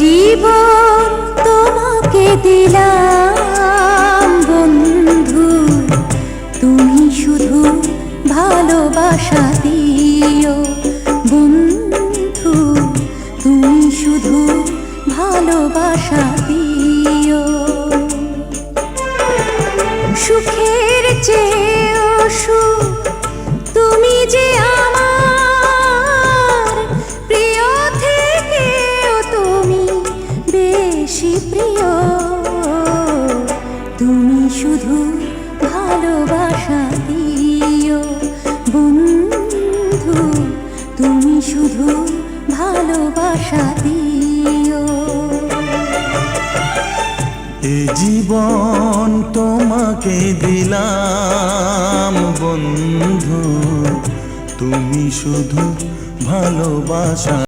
জীবন তোমাকে দিলাম বন্ধু, তুমি শুধু ভালোবাসা দিও বন্ধু, তুমি শুধু ভালোবাসা দিও। সুখের চেয়েও সুখ তুমি যে আমার প্রিয় থেকেও তুমি বেশি প্রিয়, তুমি শুধু ভালোবাসা দিও বন্ধু, তুমি শুধু ভালোবাসা দিও। এ জীবন তোমাকে দিলাম বন্ধু, তুমি শুধু ভালোবাসা